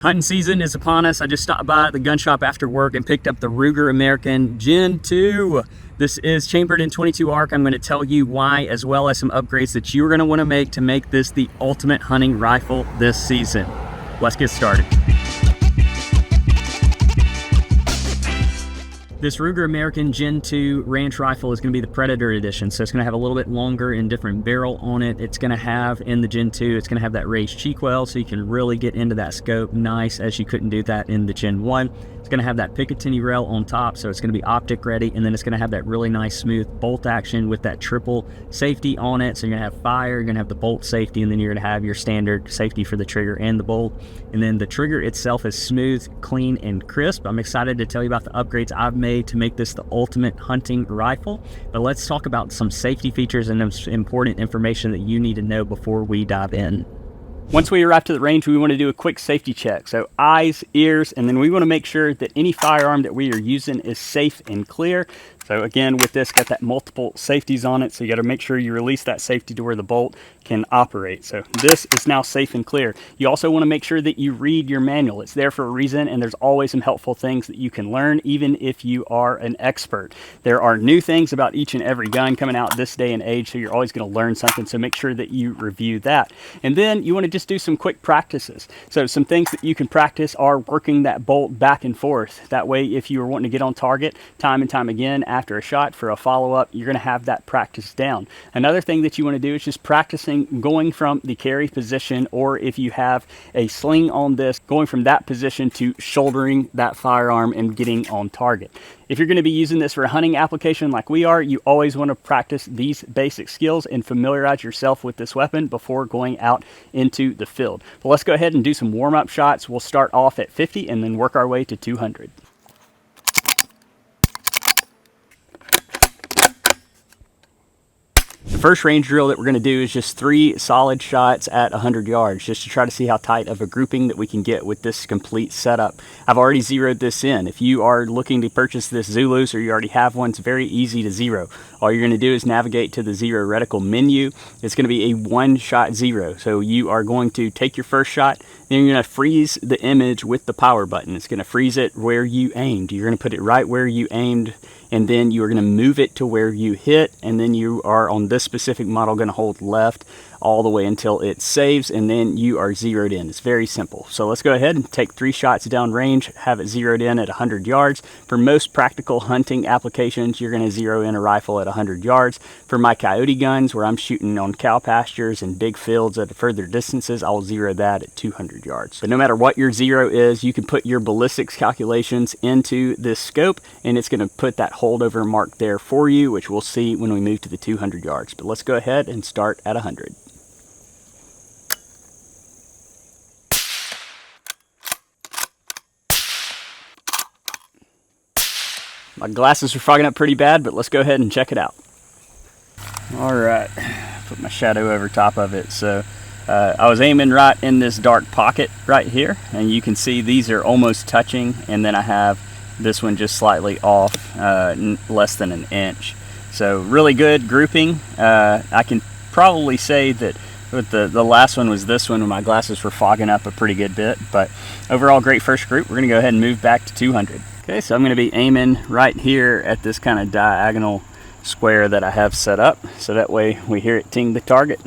Hunting season is upon us. I just stopped by the gun shop after work and picked up the Ruger American Gen 2. This is chambered in 22 ARC. I'm going to tell you why, as well as some upgrades that you're going to want to make this the ultimate hunting rifle this season. Let's get started. This Ruger American Gen 2 ranch rifle is going to be the Predator edition, so it's going to have a little bit longer and different barrel on it. It's going to have, in the Gen 2, it's going to have that raised cheek well, so you can really get into that scope nice, as you couldn't do that in the Gen 1. It's going to have that Picatinny rail on top, so it's going to be optic ready, and then it's going to have that really nice smooth bolt action with that triple safety on it. So you're going to have fire, you're going to have the bolt safety, and then you're going to have your standard safety for the trigger and the bolt. And then the trigger itself is smooth, clean, and crisp. I'm excited to tell you about the upgrades I've made to make this the ultimate hunting rifle. But let's talk about some safety features and some important information that you need to know before we dive in. Once we arrive to the range, we want to do a quick safety check. So eyes, ears, and then we want to make sure that any firearm that we are using is safe and clear. So again, with this, got that multiple safeties on it, so you got to make sure you release that safety to where the bolt can operate. So this is now safe and clear. You also want to make sure that you read your manual. It's there for a reason, and there's always some helpful things that you can learn, even if you are an expert. There are new things about each and every gun coming out this day and age, so you're always going to learn something, so make sure that you review that. And then you want to just do some quick practices. So some things that you can practice are working that bolt back and forth. That way, if you are wanting to get on target time and time again after a shot for a follow-up, you're going to have that practice down. Another thing that you want to do is just practicing going from the carry position, or if you have a sling on this, going from that position to shouldering that firearm and getting on target. If you're going to be using this for a hunting application like we are, you always want to practice these basic skills and familiarize yourself with this weapon before going out into the field. But let's go ahead and do some warm-up shots. We'll start off at 50 and then work our way to 200. The first range drill that we're going to do is just 3 solid shots at 100 yards, just to try to see how tight of a grouping that we can get with this complete setup. I've already zeroed this in. If you are looking to purchase this Zulus, or you already have one, it's very easy to zero. All you're going to do is navigate to the zero reticle menu. It's going to be a 1-shot zero. So you are going to take your first shot, then you're going to freeze the image with the power button. It's going to freeze it where you aimed. You're going to put it right where you aimed, and then you're going to move it to where you hit, and then you are on this specific model going to hold left all the way until it saves, and then you are zeroed in. It's very simple. So let's go ahead and take 3 shots down range, have it zeroed in at 100 yards. For most practical hunting applications, you're going to zero in a rifle at 100 yards. For my coyote guns, where I'm shooting on cow pastures and big fields at further distances, I'll zero that at 200 yards. But no matter what your zero is, you can put your ballistics calculations into this scope, and it's going to put that holdover mark there for you, which we'll see when we move to the 200 yards. But let's go ahead and start at 100. My glasses are fogging up pretty bad, but let's go ahead and check it out. All right, put my shadow over top of it. So I was aiming right in this dark pocket right here, and you can see these are almost touching, and then I have this one just slightly off, less than an inch. So really good grouping. I can probably say that with the last one was this one when my glasses were fogging up a pretty good bit, but overall great first group. We're gonna go ahead and move back to 200. Okay, so I'm going to be aiming right here at this kind of diagonal square that I have set up, so that way we hear it ting the target.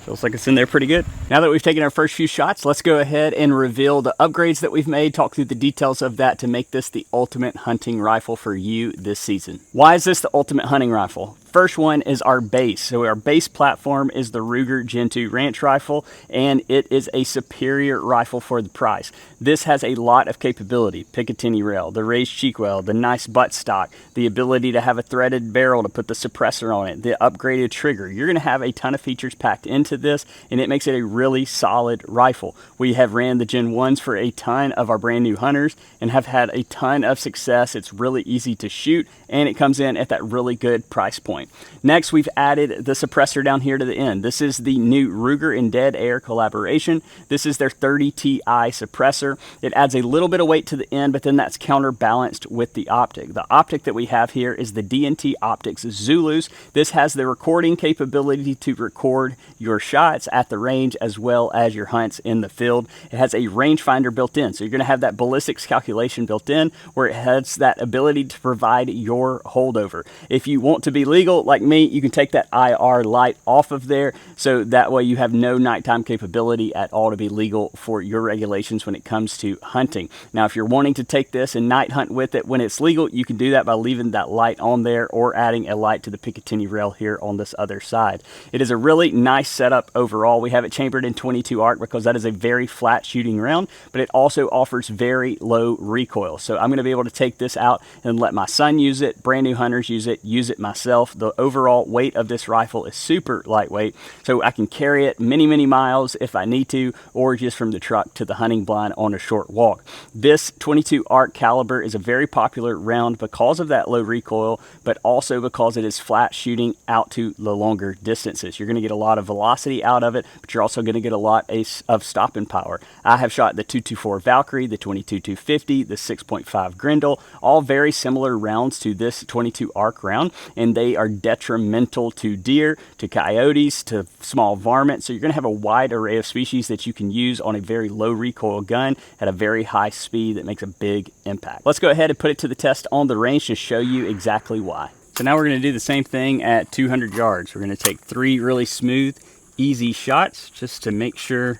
Feels like it's in there pretty good. Now that we've taken our first few shots, let's go ahead and reveal the upgrades that we've made, talk through the details of that to make this the ultimate hunting rifle for you this season. Why is this the ultimate hunting rifle? First one is our base. So our base platform is the Ruger Gen 2 ranch rifle, and it is a superior rifle for the price. This has a lot of capability. Picatinny rail, the raised cheek well, the nice butt stock, the ability to have a threaded barrel to put the suppressor on it, the upgraded trigger. You're going to have a ton of features packed into this, and it makes it a really solid rifle. We have ran the Gen 1s for a ton of our brand new hunters and have had a ton of success. It's really easy to shoot, and it comes in at that really good price point. point. Next, we've added the suppressor down here to the end. This is the new Ruger and Dead Air collaboration. This is their 30Ti suppressor. It adds a little bit of weight to the end, but then that's counterbalanced with the optic. The optic that we have here is the DNT Optics ZULUS. This has the recording capability to record your shots at the range as well as your hunts in the field. It has a rangefinder built in, so you're going to have that ballistics calculation built in where it has that ability to provide your holdover. If you want to be legal like me, you can take that IR light off of there, so that way you have no nighttime capability at all to be legal for your regulations when it comes to hunting. Now, if you're wanting to take this and night hunt with it when it's legal, you can do that by leaving that light on there or adding a light to the Picatinny rail here on this other side. It is a really nice setup overall. We have it chambered in 22 arc because that is a very flat shooting round, but it also offers very low recoil. So I'm going to be able to take this out and let my son use it, brand new hunters use it myself. The overall weight of this rifle is super lightweight, so I can carry it many, many miles if I need to, or just from the truck to the hunting blind on a short walk. This 22 arc caliber is a very popular round because of that low recoil, but also because it is flat shooting out to the longer distances. You're going to get a lot of velocity out of it, but you're also going to get a lot of stopping power. I have shot the 224 Valkyrie, the 22-250, the 6.5 Grendel, all very similar rounds to this 22 arc round, and they are detrimental to deer, to coyotes, to small varmints. So you're going to have a wide array of species that you can use on a very low recoil gun at a very high speed that makes a big impact. Let's go ahead and put it to the test on the range to show you exactly why. So now we're going to do the same thing at 200 yards. We're going to take 3 really smooth, easy shots just to make sure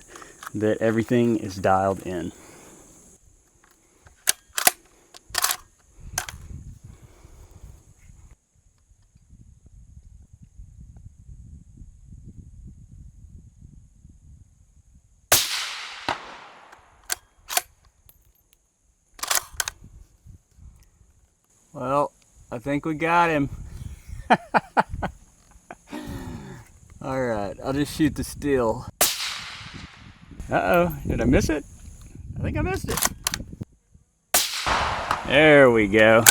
that everything is dialed in. Well, I think we got him. All right, I'll just shoot the steel. Uh-oh, did I miss it? I think I missed it. There we go.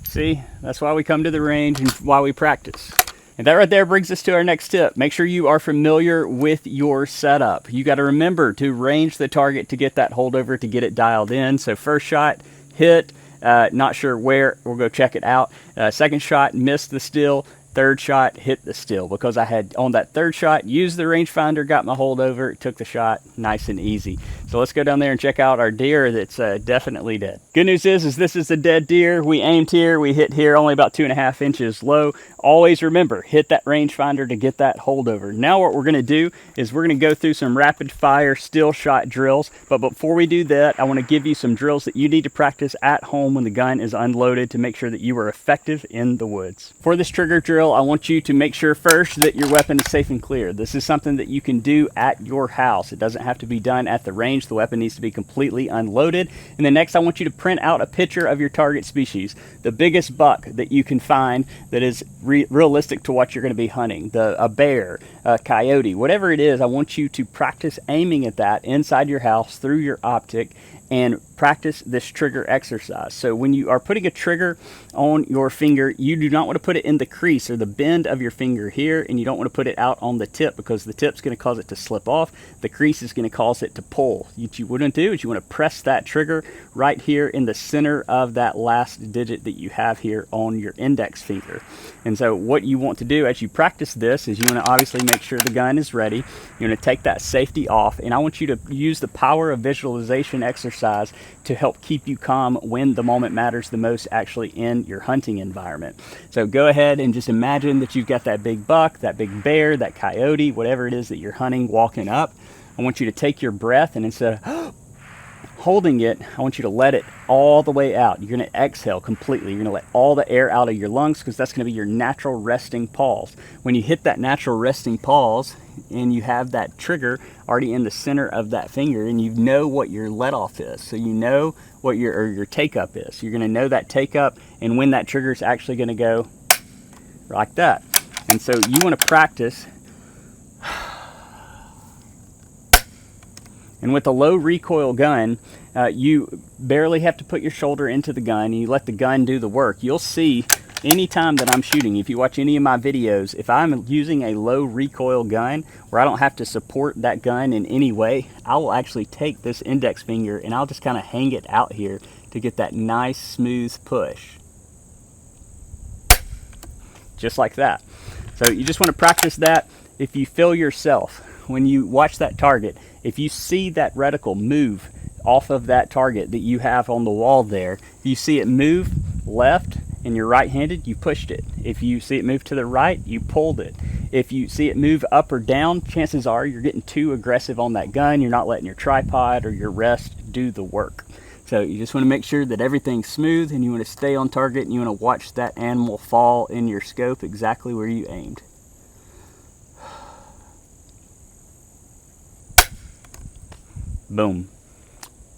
See, that's why we come to the range and why we practice. And that right there brings us to our next tip. Make sure you are familiar with your setup. You got to remember to range the target to get that holdover, to get it dialed in. So first shot, hit. Not sure where, we'll go check it out. Second shot, missed the still. Third shot, hit the still, because I had on that third shot used the rangefinder, got my holdover, took the shot nice and easy. So let's go down there and check out our deer that's definitely dead. Good news is this is a dead deer. We aimed here, we hit here, only about 2.5 inches low. Always remember, hit that rangefinder to get that holdover. Now what we're going to do is we're going to go through some rapid fire still shot drills, but before we do that, I want to give you some drills that you need to practice at home when the gun is unloaded to make sure that you are effective in the woods. For this trigger drill, I want you to make sure first that your weapon is safe and clear. This is something that you can do at your house. It doesn't have to be done at the range. The weapon needs to be completely unloaded. And then next, I want you to print out a picture of your target species, the biggest buck that you can find that is realistic to what you're going to be hunting, a bear, a coyote, whatever it is. I want you to practice aiming at that inside your house through your optic and practice this trigger exercise. So when you are putting a trigger on your finger, you do not want to put it in the crease or the bend of your finger here, and you don't want to put it out on the tip because the tip's going to cause it to slip off. The crease is going to cause it to pull. What you wouldn't do is you want to press that trigger right here in the center of that last digit that you have here on your index finger. And so what you want to do as you practice this is you want to obviously make sure the gun is ready. You want to take that safety off, and I want you to use the power of visualization exercise to help keep you calm when the moment matters the most actually in your hunting environment. So go ahead and just imagine that you've got that big buck, that big bear, that coyote, whatever it is that you're hunting, walking up. I want you to take your breath, and instead of holding it, I want you to let it all the way out. You're going to exhale completely. You're going to let all the air out of your lungs because that's going to be your natural resting pause. When you hit that natural resting pause and you have that trigger already in the center of that finger, and you know what your let off is, so you know what your take up is. You're going to know that take up and when that trigger is actually going to go like that. And so you want to practice. And with a low recoil gun, you barely have to put your shoulder into the gun, and you let the gun do the work. You'll see anytime that I'm shooting, if you watch any of my videos, if I'm using a low recoil gun where I don't have to support that gun in any way, I will actually take this index finger and I'll just kind of hang it out here to get that nice smooth push. Just like that. So you just want to practice that. If you feel yourself, when you watch that target, if you see that reticle move off of that target that you have on the wall there, if you see it move left and you're right-handed, you pushed it. If you see it move to the right, you pulled it. If you see it move up or down, chances are you're getting too aggressive on that gun. You're not letting your tripod or your rest do the work. So you just want to make sure that everything's smooth, and you want to stay on target, and you want to watch that animal fall in your scope exactly where you aimed. Boom.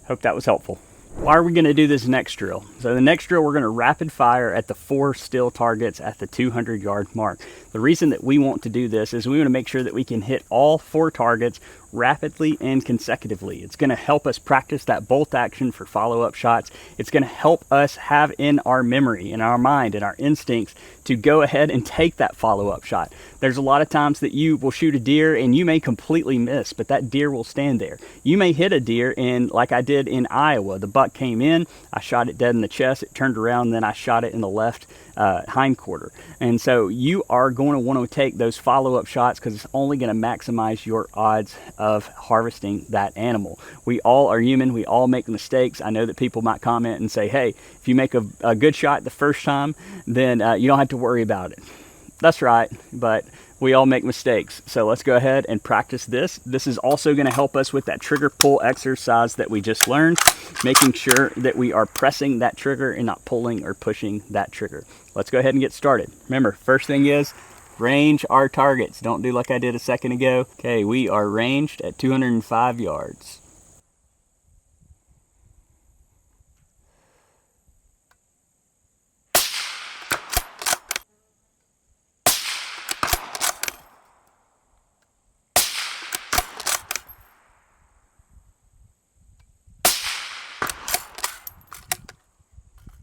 Hope that was helpful. Why are we going to do this next drill? So the next drill, we're going to rapid fire at the 4 still targets at the 200-yard mark. The reason that we want to do this is we want to make sure that we can hit all 4 targets rapidly and consecutively. It's going to help us practice that bolt action for follow-up shots. It's going to help us have in our memory, in our mind, in our instincts to go ahead and take that follow-up shot. There's a lot of times that you will shoot a deer and you may completely miss, but that deer will stand there. You may hit a deer, and like I did in Iowa, the buck came in, I shot it dead in the chest, it turned around, then I shot it in the left hind quarter. And so you are going to want to take those follow-up shots because it's only going to maximize your odds of harvesting that animal. We all are human. We all make mistakes. I know that people might comment and say, hey, if you make a good shot the first time, then you don't have to worry about it. That's right, but we all make mistakes. So let's go ahead and practice this. This is also going to help us with that trigger pull exercise that we just learned, making sure that we are pressing that trigger and not pulling or pushing that trigger. Let's go ahead and get started. Remember, first thing is range our targets. Don't do like I did a second ago. Okay, we are ranged at 205 yards.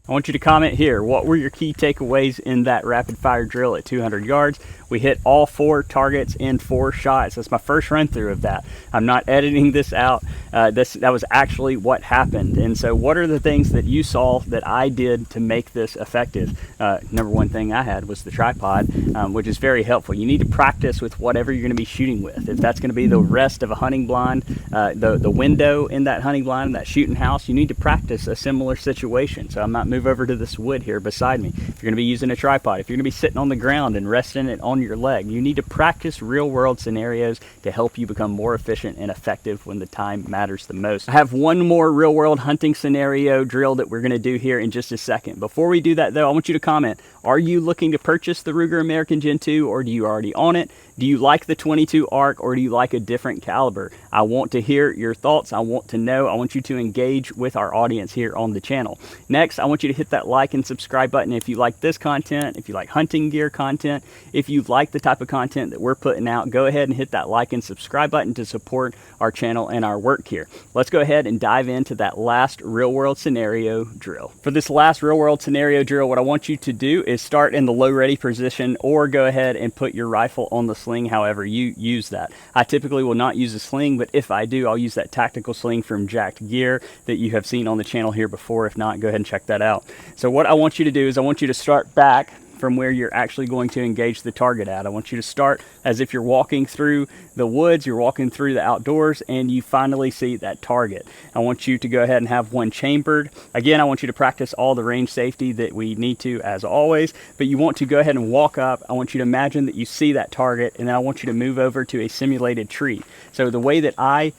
I want you to comment here, what were your key takeaways in that rapid fire drill at 200 yards? We hit all 4 targets in 4 shots. That's my first run through of that. I'm not editing this out. That was actually what happened. And so what are the things that you saw that I did to make this effective? Number one thing I had was the tripod, which is very helpful. You need to practice with whatever you're going to be shooting with. If that's going to be the rest of a hunting blind, the window in that hunting blind, that shooting house, you need to practice a similar situation. So I might move over to this wood here beside me. If you're going to be using a tripod, if you're going to be sitting on the ground and resting it on your leg, you need to practice real world scenarios to help you become more efficient and effective when the time matters the most. I have one more real world hunting scenario drill that we're going to do here in just a second. Before we do that though, I want you to comment, are you looking to purchase the Ruger American Gen 2, or do you already own it? Do you like the 22 ARC, or do you like a different caliber? I want to hear your thoughts. I want to know. I want you to engage with our audience here on the channel. Next, I want you to hit that like and subscribe button if you like this content, if you like hunting gear content, if you like the type of content that we're putting out, go ahead and hit that like and subscribe button to support our channel and our work here. Let's go ahead and dive into that last real world scenario drill. For this last real world scenario drill, what I want you to do is start in the low ready position, or go ahead and put your rifle on the sling, however you use that. I typically will not use a sling, but if I do, I'll use that tactical sling from Jacked Gear that you have seen on the channel here before. If not, go ahead and check that out. So what I want you to do is I want you to start back from where you're actually going to engage the target at. I want you to start as if you're walking through the woods, you're walking through the outdoors, and you finally see that target. I want you to go ahead and have one chambered. Again, I want you to practice all the range safety that we need to, as always, but you want to go ahead and walk up. I want you to imagine that you see that target, and then I want you to move over to a simulated tree. So the way that I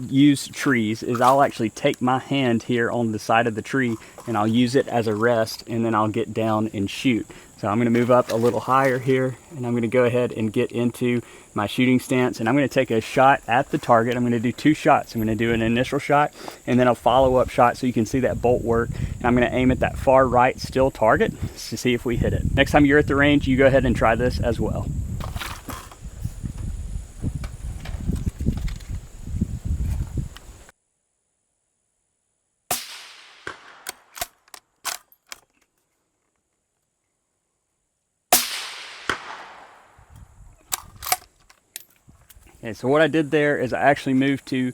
use trees is I'll actually take my hand here on the side of the tree and I'll use it as a rest, and then I'll get down and shoot. So I'm going to move up a little higher here, and I'm going to go ahead and get into my shooting stance, and I'm going to take a shot at the target. I'm going to do 2 shots. I'm going to do an initial shot and then a follow-up shot so you can see that bolt work. And I'm going to aim at that far right still target to see if we hit it. Next time you're at the range, you go ahead and try this as well. Okay, so what I did there is I actually moved to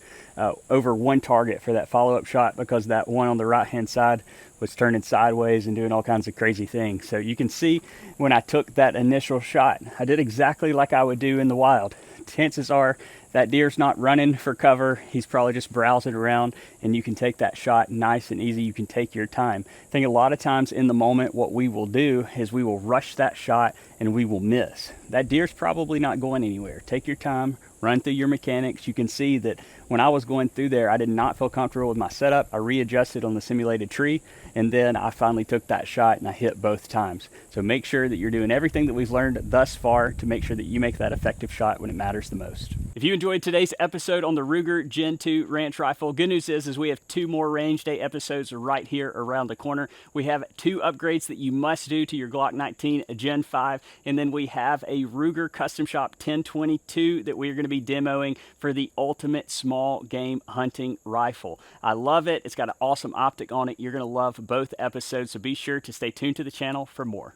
over one target for that follow-up shot, because that one on the right-hand side was turning sideways and doing all kinds of crazy things. So you can see when I took that initial shot, I did exactly like I would do in the wild. Chances are that deer's not running for cover. He's probably just browsing around, and you can take that shot nice and easy. You can take your time. I think a lot of times in the moment, what we will do is we will rush that shot and we will miss. That deer's probably not going anywhere. Take your time, run through your mechanics. You can see that when I was going through there, I did not feel comfortable with my setup. I readjusted on the simulated tree, and then I finally took that shot and I hit both times. So make sure that you're doing everything that we've learned thus far to make sure that you make that effective shot when it matters the most. If you enjoyed today's episode on the Ruger Gen 2 Ranch Rifle, good news is we have 2 more range day episodes right here around the corner. We have 2 upgrades that you must do to your Glock 19 Gen 5, and then we have a Ruger Custom Shop 1022 that we're going to be demoing for the ultimate small game hunting rifle. I love it. It's got an awesome optic on it. You're going to love both episodes, so be sure to stay tuned to the channel for more.